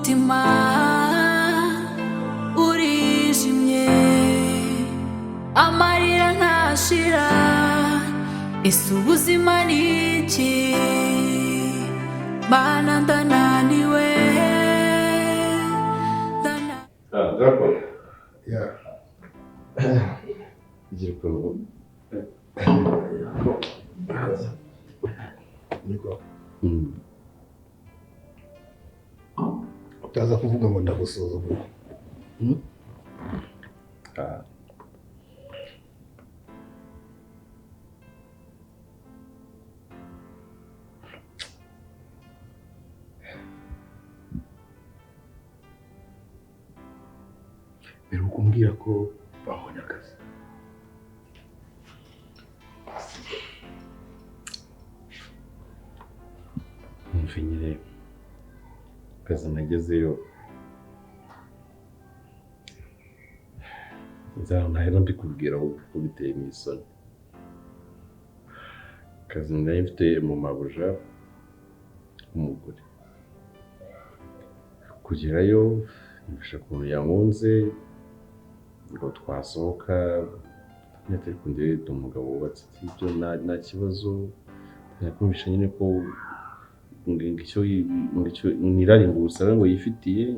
umutima urijimye amarira ntashira ese ubuzima ni iki bana ndananiwe D'accord. Yeah. Niko. Utaza kuvuga ngo ndagusuzugura. Mbere ukumbwira ko babonye akazi. Nyine akazi nagezeyo nzahora mbikubwira kuko biteye n'isoni. Akazi nari mfite mu mabuja umugore kugerayo nifasha ukuntu yankunze ngo twasohoka nyatari kundeba umugabo wubatse ibyo nta kibazo nakumvisha nyine ko ngicyo nirari ngo usabe ngo yifitiye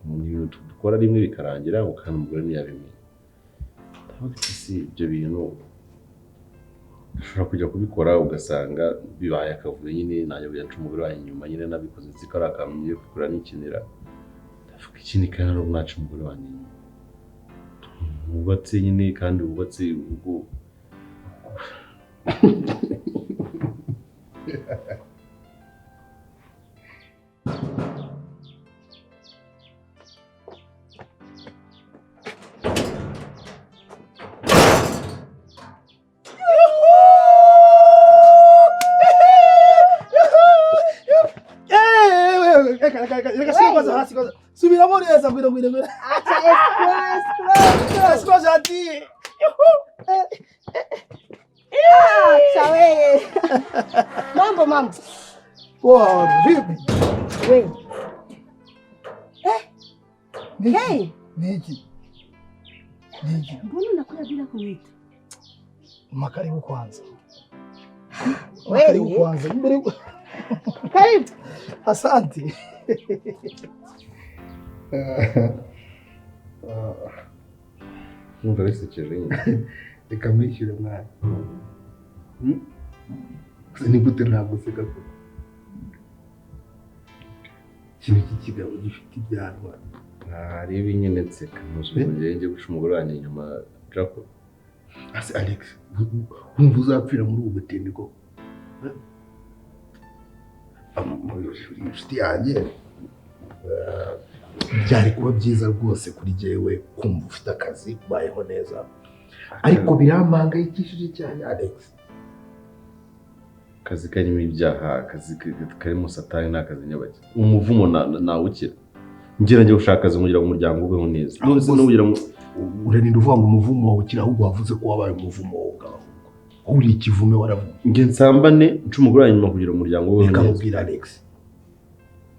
ibintu dukora rimwe bikarangira ngo kandi umugore ntiyabimenya. Ndavuga ati ibyo bintu ushobora kujya kubikora ugasanga bibaye akavuyo nyine nanjye byanca umugore wanjye inyuma nyine nabikoze nzi ko ari akantu ngiye kugura n'ikinira. Ndavuga ikindi kandi no mwaca umugore wanjye inyuma wubatse nyine kandi wubatse ubwo Subiramo neza ngwino. Acha janti. Sawe. Mambo. Poa, vipi? Wewe. Hey. Niki. Mbona unakuja bila kuniita? Makaribu kwanza. Wewe kwanza. karibu. Asante. Numva bisekeje nyine. Reka mwishyure mwana. Ni gute naguseka ko? Ikintu cy'ikigabo gifite ibyanwa. Reba nyine nseka ntuzongere njye guca umugore wanjye inyuma Jacob. Ase Alex, wumva uzapfira muri ubu butindi ko? Inshuti yanjye byari kuba byiza rwose kuri jyewe kumva ufite akazi ubayeho neza, ariko birampangayikishije cyane Alex. Akazi karimo ibyaha, akazi karimo satani n'akazi nyabaki. Umuvumo nawukira. Ngira njye ushaka akazi kugira ngo umuryango ubeho neza. None nugira ngo ureninde uvuga ngo umuvumo wawe ukira, ahubwo wavuze ko wabaye umuvumo wawe. Uri ikivume waravuga. Nge nsambane nca umugore wanjye nyuma kugira umuryango ubeho neza. Nikamubwira Alex,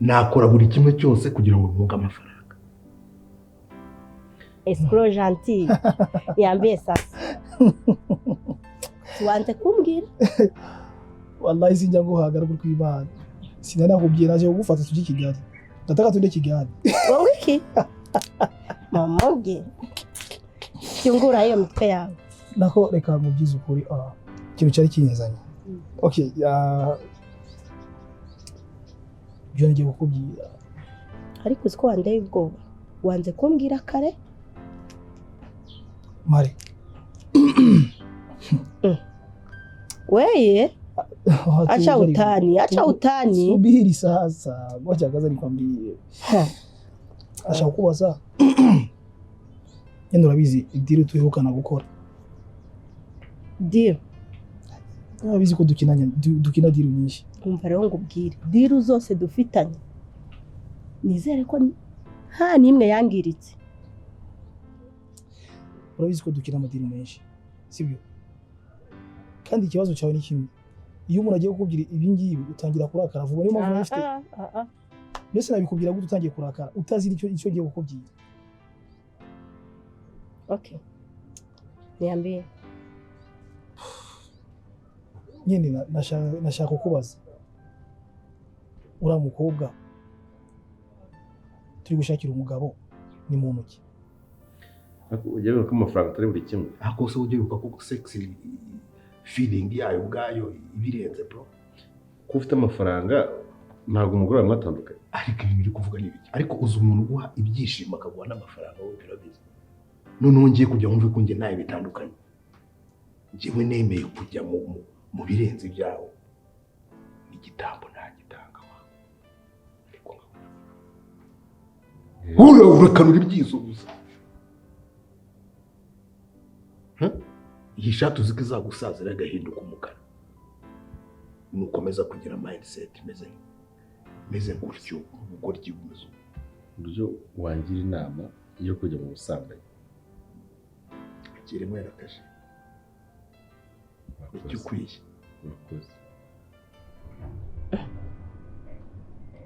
nakora buri kimwe cyose kugira ngo ntunge amafaranga. Escroc gentil. Yambiye sasa. Tuanze kumbwira. Wallahi sinjya guhaga rwo kw'Imana. Sinanakubwira aje kugufata tujye Kigali. Nataka tunde Kigali. Wowe iki? Mama ubwe. Cyungura iyo mitwe yawe. Nako reka mubyize ukuri ikintu cyari kinyezanye. Okay, byo ngiye kukubwira. Ariko uziko wandeye ubwoba. Wanze kumbwira kare? Mare. Weye? Acha utani. Subiri sasa. Ngoja kaza nikwambie. Acha kubaza. Yendo urabizi dealu tuherukana gukora. Deal. Urabizi ko dukina dealu nyinshi. Umva rero ngubwire. Dealu zose dufitanye. Nizere ko nta nimwe yangiritse. Urabizi ko dukina amadiru menshi. Sibyo? Kandi ikibazo cyawe ni kimwe. Iyo umuntu agiye kukubwira ibi ngibi utangira kurakara vuba. Niyo mpamvu ufite mbese nabikubwira gute utangiye kurakara utazi icyo ngiye kukubwira. Okay, niambie. Nyine nashaka kukubaza, uriya mukobwa turi gushakira umugabo ni muntu ki? Ujya wibuka ko amafaranga atari buri kimwe. Ako se ujya wibuka ko sex feeling yayo ubwayo ibirenze bro. Ko ufite amafaranga ntabwo umugore wawe mwatandukanye. Ariko ibi biri kuvuga n'ibiki? Ariko uzi umuntu guha ibyishimo akaguha n'amafaranga wowe birabizi. Noneho ngiye kujya wumve ko njye nawe bitandukanye. Njyewe nemeye kujya mu birenze ibyawe. N'igitambo ntagitanga wa. Ariko urakanura ibyizo gusa. Iyi shati uzi ko izagusazira agahinduka umukara. Nukomeza kugira mindset meze gutyo ubugoryi bumeze uburyo wangira inama yo kujya mu busambanyi. Akiri mwera kashe. Icyo ukwiye. Urakoze.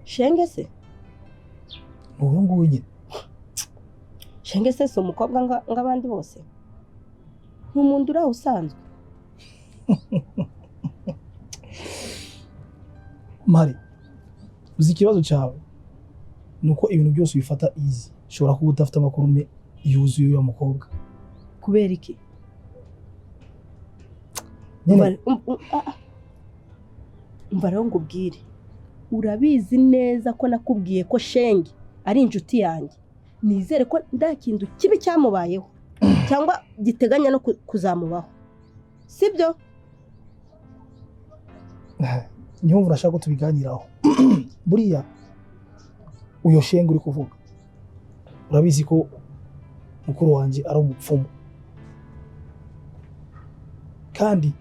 Shenge se? Ubu ngubu nyine. Shenge se si umukobwa ng'abandi bose? Nk'umuntu uraho usanzwe. Mari, uzi ikibazo cyawe nuko ibintu byose ubifata easy. Ushobora kuba udafite amakuru yuzuye uyu mukobwa. Kubera iki? Umva rero ngubwire, urabizi neza ko nakubwiye ko Shenge ari inshuti yanjye. Nizere ko nta kintu kibi cyamubayeho cyangwa giteganya no kuzamubaho, sibyo? Niyo mpamvu nashaka ko tubiganiraho. Buriya uyo Shenge uri kuvuga, urabizi ko mukuru wanjye ari umupfumu, kandi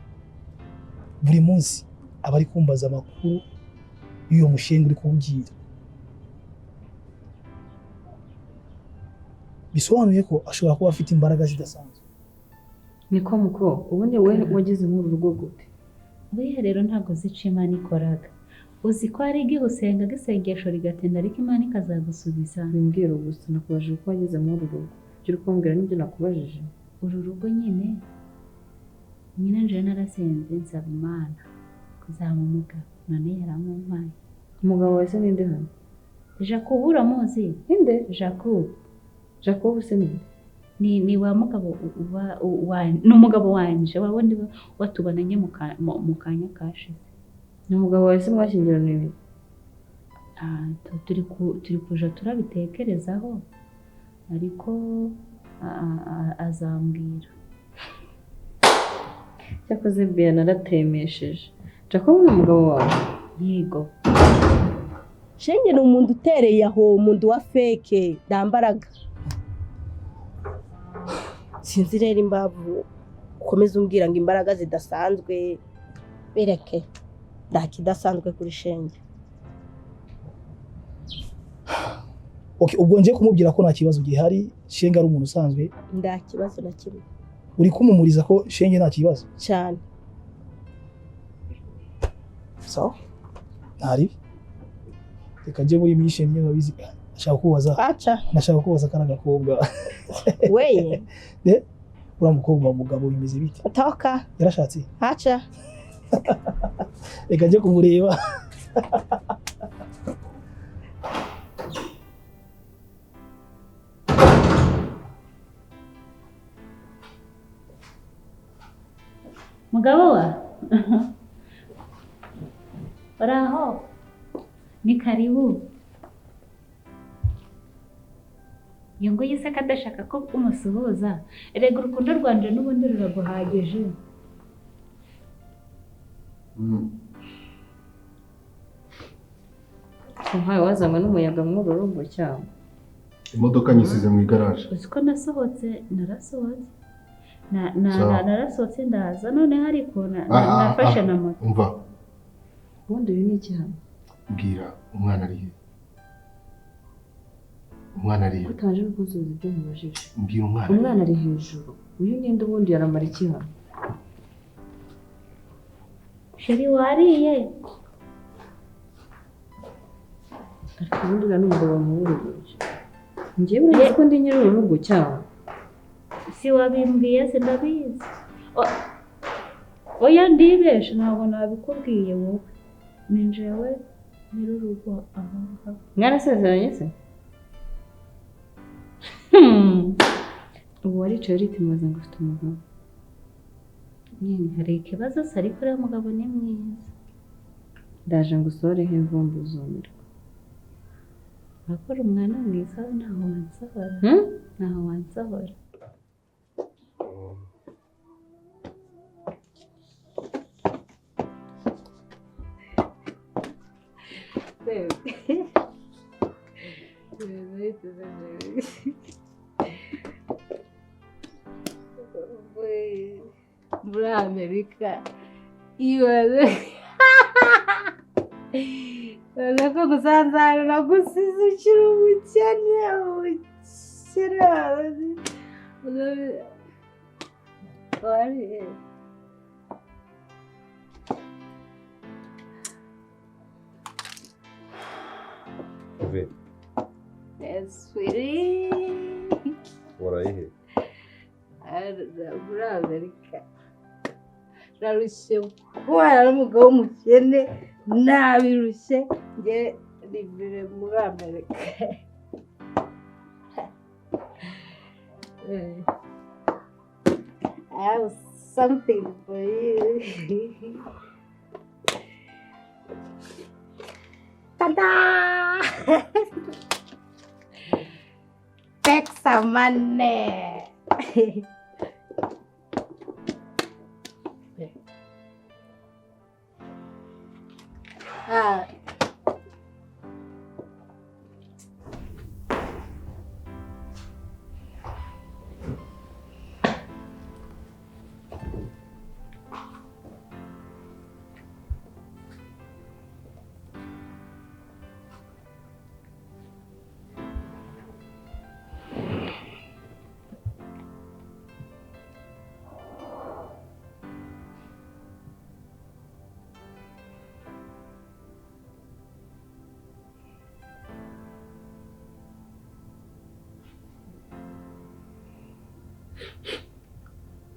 buri munsi aba ari kumbaza amakuru y'uyo mushinga uri kumbwira. Bisobanuye ko ashobora kuba afite imbaraga zidasanzwe. Niko muko ubundi we wagize nk'uru rugo gute? Buriya rero ntabwo zica Imana ikoraga. Uzi ko ari igihe usenga isengesho rigatinda ariko Imana ikazagusubiza. Bimbwira gusa nakubajije ko wageze muri uru rugo. Icyo uri kumbwira n'ibyo nakubajije. Uru rugo nyine nje narasenze nsaba Imana kuzaba umugabo, none yaramumpaye. Umugabo wese ninde hano? Jacob uramuzi? Ninde? Jacob se ni wa mugabo ni umugabo wanje wabundi watubananye mu kanya kashize. Ni umugabo wese mwashyingiraniye? Turi kuja turabitekerezaho ariko azambwira. Cyakoze Bia naratemesheje. Jacob ni umugabo wawe? Yego. Shenge ni umuntu utereye aho, umuntu wa fake, ndambaraga. Sinzi rero imbavu ukomeza umbwira ngo imbaraga zidasanzwe. Bereke nta kidasanzwe kuri Shenge. Okay, ubwo ngiye kumubwira ko nta kibazo gihari, Shenge ari umuntu usanzwe. Nta kibazo na kimwe. Uri kumumuriza ko Shenge nta kibazo? Cyane. So, ntari. Reka njye muri mission nyine babizi. Nashaka kubaza. Acha. Nashaka kubaza kana gakobwa. Weye. Ura mukobwa wa mugabo bimeze bite? Toka. Yarashatse? Acha. Reka njye kumureba. Mugabo wa? Uraho? Ni karibu. Yongo yise kadashaka ko umusuhuza. Erega urukundo rwanje n'ubundi ruraguhagije. Muhawe wazanywe n'umuyaga muri uru rugo cyangwa? Imodoka nyisize mu igaraje. Uzi ko narasohotse. Narasohotse ndaza none ariko nafashe na moto. Umva. Ubundi uyu ni iki hano? Mbwira umwana ari he? Umwana ari he? Utaje kuzuza ibyo mubajije. Mbwira umwana. Umwana ari hejuru. Uyu ninde ubundi yaramara iki hano? Sheri wariye? ariko ubundi uriya ni umugabo wamuhuruje njyewe urazi ko ndi nyir'urugo cyawe si wabimbwiye sindabizi oya ndibeshe ntabwo nabikubwiye wowe ni njyewe nyir'urugo aha mwarasezeranye se ubu waricaye uritimaza ngo ufite umugabo nyine hari ikibazo se ariko uriya mugabo ni mwiza ndaje ngo usohoreho imvumbi uzumirwa akora umwana mwiza ntaho wansohora ntaho wansohora muri Amerika ibaze ko gusanzara nagusize ukiri umukene wari Yvette sweetie warayihe muri Amerika narushye kubana n'umugabo w'umukene nabirushye njye rivire muri Amerika I have something for you. Ta-da! Take some money.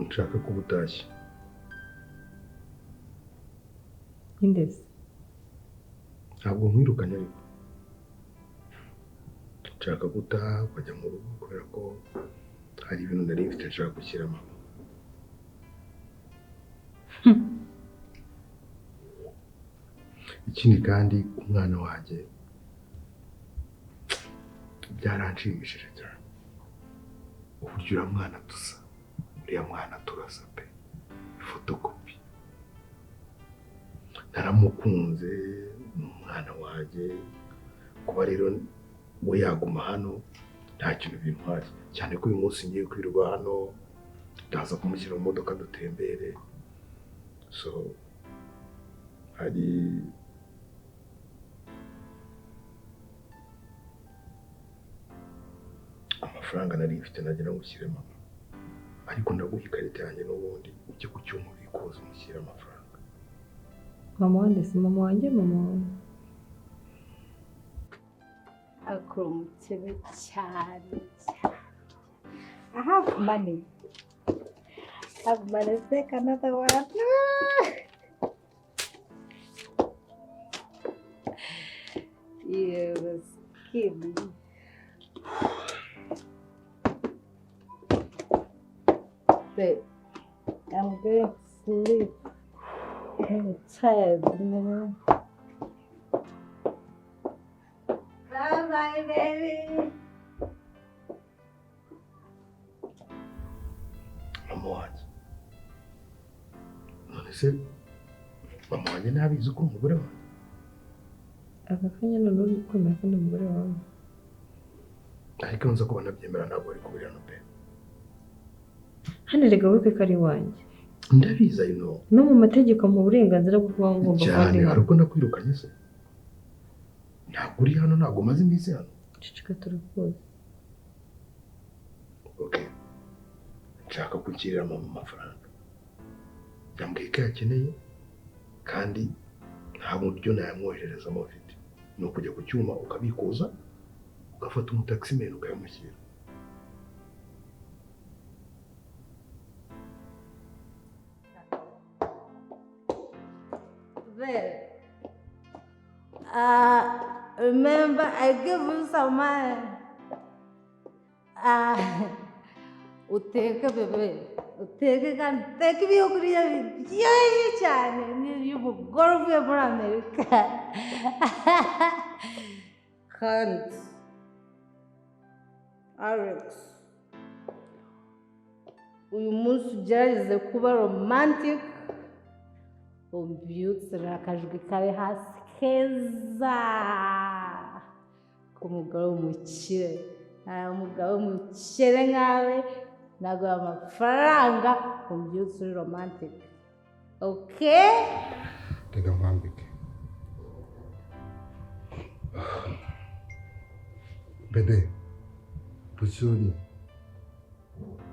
nshaka ko ubutashye indese ntabwo nkwirukanye ariko nshaka gutaha ukajya mu rugo kubera ko hari ibintu nari mfite nshaka gushyiramo ikindi kandi umwana wanjye byaranshimishije cyane uburyo uriya mwana dusa uriya mwana turasa pe fotokopi naramukunze umwana wanjye kuba rero we yaguma hano nta kintu bintwaye cyane ko uyu munsi ngiye kwirirwa hano ndaza kumushyira mu modoka dutembere so hari amafaranga nari mfite nagira ngo ushyire mama ariko ndaguha ikarita yanjye n'ubundi ujye ku cyuma ubikuza umushyire amafaranga mama wanjye si mama wanjye mama wanjye akora umukene cyane I have money. I have money. Take another one. You was kidding. Babe, I'm going to sleep. I'm tired, you know. Bye-bye, baby. mama wanjye none se mama wanjye ntabizi ko umugore wanjye aka kanya none uri kwemera ko ndi umugore wawe ariko nza kuba nabyemera ntabwo ari kubirana pe hano rega wibuke ko ari iwanjye ndabizi I know no mu mategeko mu burenganzira bwo kuba ngomba kuba cyane ndi hari ubwo nakwirukanye se ntabwo uri hano ntabwo umaze iminsi hano ceceka turakuzi okay nshaka kukirira mama amafaranga yambwiye ko yakeneye kandi nta buryo nayamwohererezamo mfite ni ukujya ku cyuma ukabikuza ugafata umutaximeni ukayamushyira. Remember, I give you some money. Uteke bebe, uteke kandi uteke ibyo kurya biryoshye cyane y'umugore uvuye muri Amerika. Kandi Alex, uyu munsi ugerageze kuba romantic, umbyutse akajwi kari hasi keza k'umugore w'umukire. Umugabo w'umukire nkawe naguha amafaranga umbyutse uri romantic. Okay? Reka nkwambike. Bebe, Pusuri,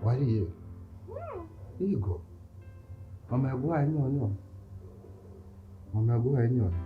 wariye? Yego. Mama yaguhaye nyono. Mama yaguhaye nyono.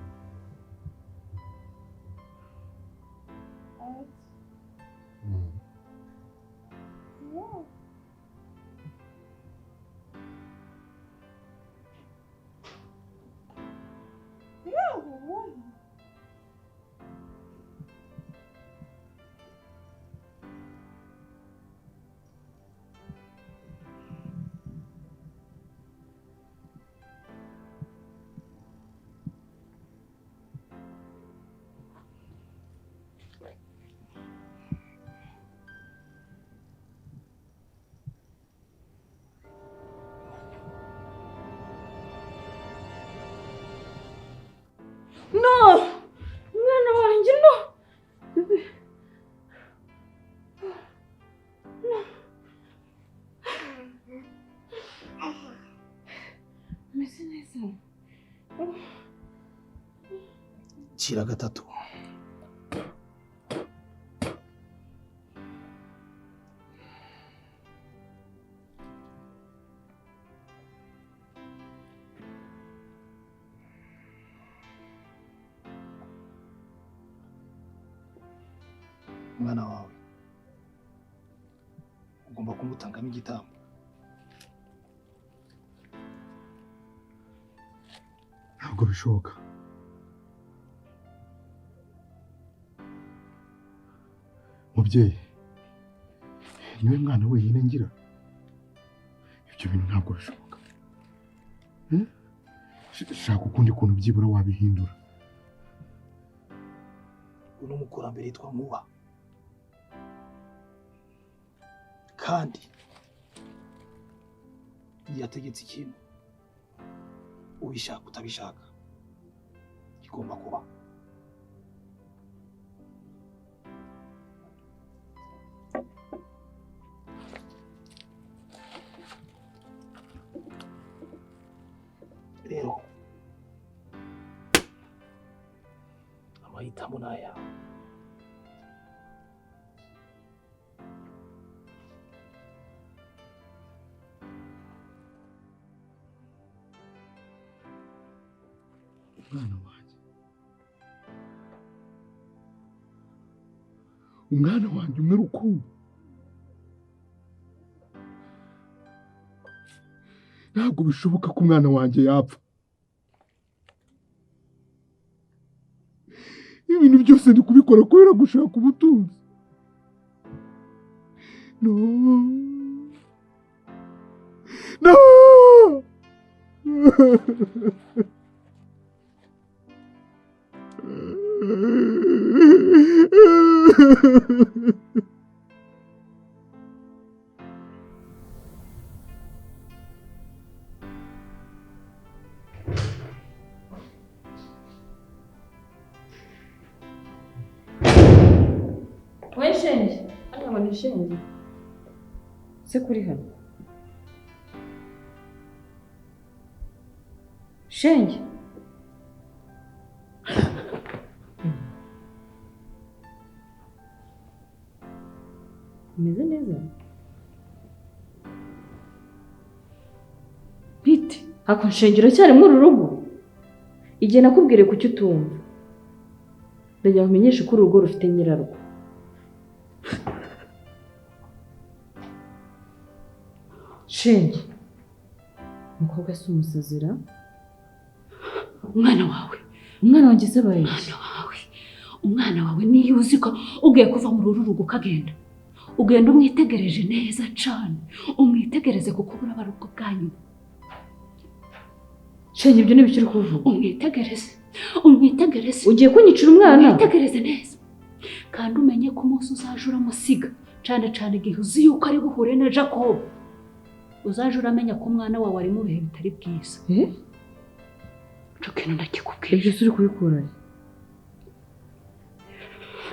Cira gatatu. Umwana wawe ugomba kumutangamo igitambo. Ntabwo bishoboka. Mubyeyi, niwe mwana wenyine ngira. Ibyo bintu ntabwo bishoboka. Shaka ukundi kuntu byibura wabihindura. Uno mukurambere yitwa Muba. Kandi yategetse ikintu ubishaka utabishaka kigomba kuba. Rero amahitamo ni ayawe. Umwana wanjye umwe rukumbi. Ntabwo bishoboka ko umwana wanjye yapfa. Ibintu byose ndi kubikora kubera gushaka ubutunzi. No. We Shenge, hano ni Shenge. Se kuri hano. Shenge. Umeze neza? Bite? Ako Shenge uracyari muri uru rugo? Igihe nakubwire kuki utumva. ndagira kumenyesha ko urugo rufite nyirarwo. Shenge, umukobwa si umusezera? umwana wawe Umwana wanjye se baye? umwana wawe niyo uzi ko ugiye kuva muri uru rugo ukagenda ugenda umwitegereje neza cyane umwitegereze kuko buraba ari ubwo bwanyu. Shenge, ibyo n'ibiki uri kuvuga? umwitegereze Ugiye kunyicira umwana? umwitegereze neza kandi umenye ko umunsi uzaje uramusiga cyane cyane igihe uzi yuko ari buhure na Jacob uzaje uramenya ko umwana wawe ari mu bihe bitari bwiza. Icyo kintu ndakikubwira. Ibyo uri kubikura he?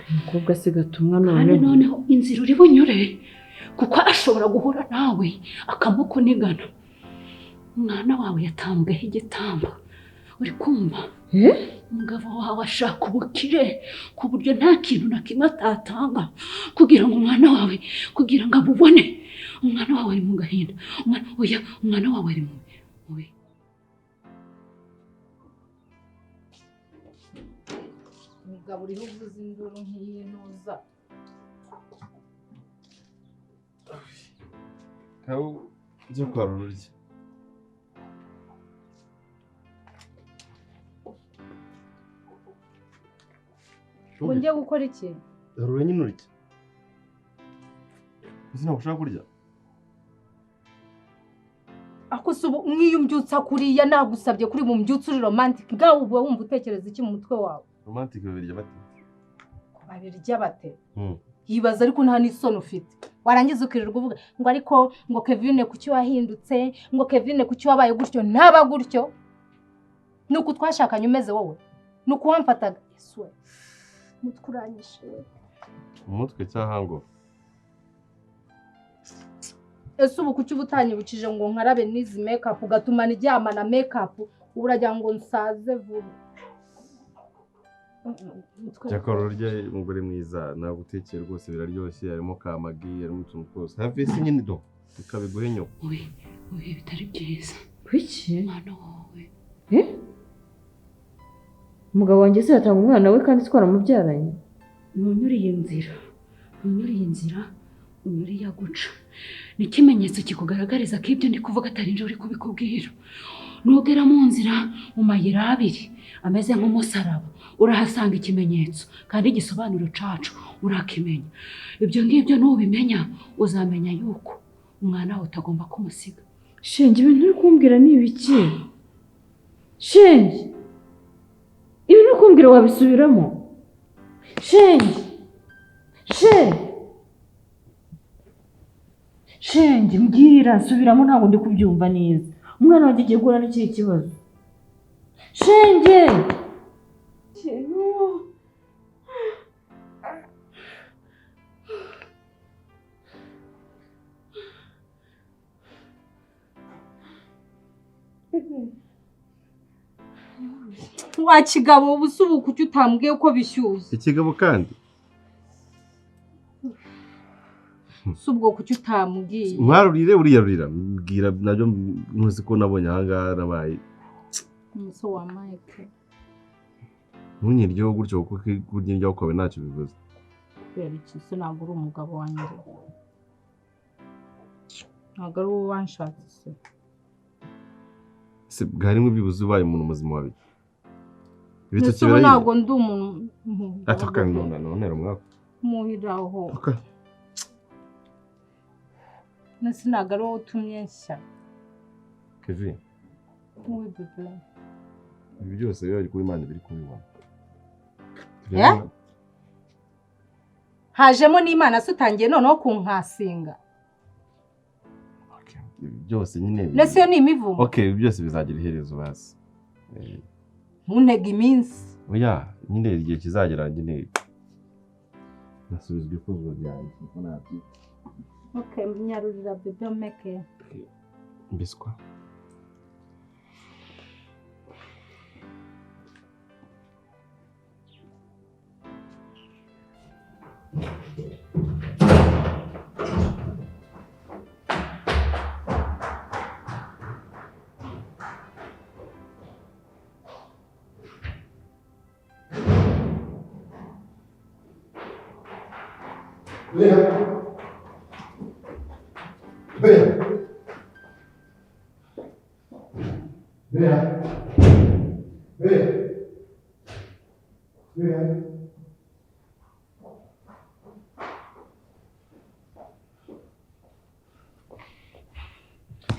Umukobwa asigatumwa kandi noneho inzira uri bunyure kuko ashobora guhura nawe akamukunigana. Umwana wawe yatambweho igitambo uri kumva? Umugabo wawe ashaka ubukire ku buryo nta kintu na kimwe atatanga kugira ngo umwana wawe kugira ngo abubone. Umwana wawe ari mu gahinda. Umwana wawe ari mu umugabo uriho uvuza induru nk'iyi ntuza. Aho ujya kwa Rurya. Ngo njye gukora iki? Rurya nyine urya. Uzi ntabwo ushaka kurya? Ako subu mwiyumbyutsa kuriya nagusabye kuri mu mbyutsa uri romantic ngaho ubu wumva utekereza iki mu mutwe wawe? Romantic babirya bate? Babirya bate? Yibaza ariko nta n'isoni ufite. Warangiza ukirirwa uvuga ngo ariko ngo Kevin kuki wahindutse ngo Kevin kuki wabaye gutyo ntaba gutyo. Nuko twashakanye umeze wowe. Nuko wamfataga Yesu. Muturanyi. Umutwe cyahango. Ese ubu kuki ubutanyibukije ngo nkarabe n'izi makeup ugatuma nijyama na makeup uragira ngo nsaze vuba. Cyakora urya umugore mwiza nagutekeye rwose biraryoshye harimo kamagi harimo utuntu twose. Have isi nyine do tukabiguhe nyoko. Bitari byiza. Kuki? Mwana wawe. Umugabo wanjye se yatanga umwana we kandi twaramubyaranye. Nunyuriye inzira unyuriye guca. Ni ikimenyetso kikugaragariza ko ibyo ndi kuvuga atari nje uri kubikubwira. Nugera mu nzira mu mayira abiri ameze nk'umusaraba urahasanga ikimenyetso kandi igisobanuro cacu urakimenya. Ibyo ngibyo nubimenya uzamenya yuko umwana wawe utagomba kumusiga. Shenge, ibintu uri kumbwira ni ibiki? Shenge, ibintu uri kumbwira wabisubiramo? Shenge, mbwira nsubiramo ntabwo ndi kubyumva neza. Umwana wanjye agiye guhura n'iki kibazo? Shenge! Wa kigabo ubusubu kuki utambwiye ko bishyushye? Ikigabo kandi Subwo kuki utambwiye? Mwarurire uriyarurira mbwira nabyo ntuzi ko nabonye ahangaha nabaye. Umuso wa Mike. Ntunyiryeho gutyo kuko kurya kwawe ntacyo bivuze. Kubera iki se ntabwo uri umugabo wanjye? Ntabwo ari wowe wanshatse. Se bwarimo bibuze ubaye umuntu muzima wawe. Ibitotsi birayi. Ntabwo ndi umuntu. Atakanga none rumwako. Muhiraho. Okay. Nasi ntabwo ari wowe utumye nshya. Kevin. Wowe bebe. Ibi byose biba kuri Imana biri kubibona. Hajemo n'Imana se utangiye noneho kunkasinga. Okay. Ibi byose nyine. Nese yo ni imivumo. Okay, ibi byose bizagira iherezo basi. Muntega iminsi. Oya, nyine igihe kizagera nyine nasubizwe ikuzo ryanjye kuko nabyo. Okay, nyarurira bebe meke. Mbiswa.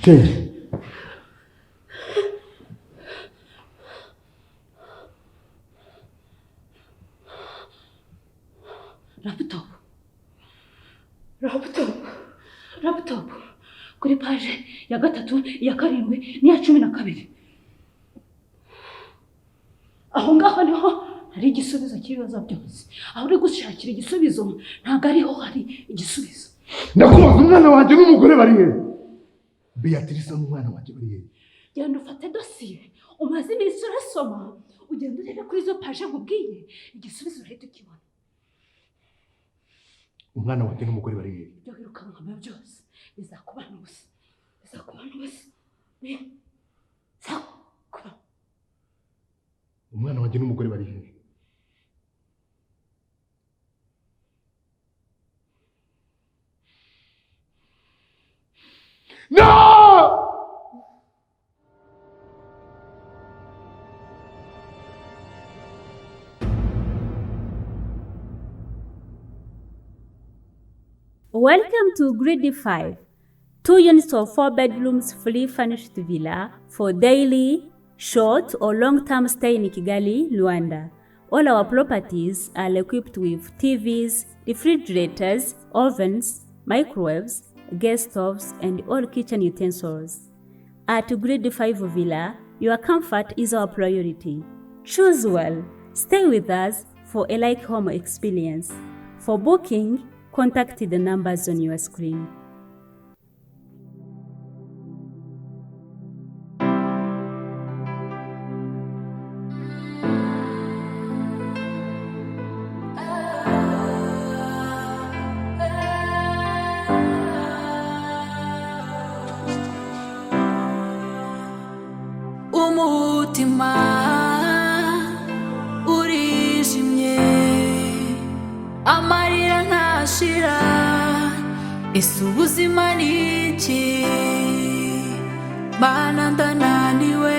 Shenge. Laptop kuri paje ya 3 ya 7 n'iya 12 aho ngaho niho hari igisubizo cy'ibibazo byose aho uri gushakira igisubizo ntabwo ariho hari igisubizo ndakubaza umwana wanjye n'umugore bari he Beatrice n'umwana wanjye bari he genda ufate dosiye umaze iminsi urasoma ugenda urebe kuri izo paje nkubwiye igisubizo urahita ukibona umwana wanjye n'umugore bari he ibyo wirukanka byose bizakubana ubusa umwana wanjye n'umugore bari he No! Welcome to Grade 5, 2 units of 4 bedrooms fully furnished villa for daily, short or long-term stay in Kigali, Rwanda. All our properties are equipped with TVs, refrigerators, ovens, microwaves, gas stoves, and all kitchen utensils. At Grade 5 Villa, your comfort is our priority. Choose well. Stay with us for a like home experience. For booking, contact the numbers on your screen. Umutima urijimye amarira ntashira ese ubuzima ni iki bana ndananiwe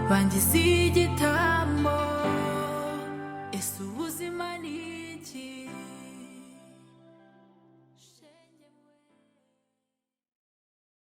bangize igitabo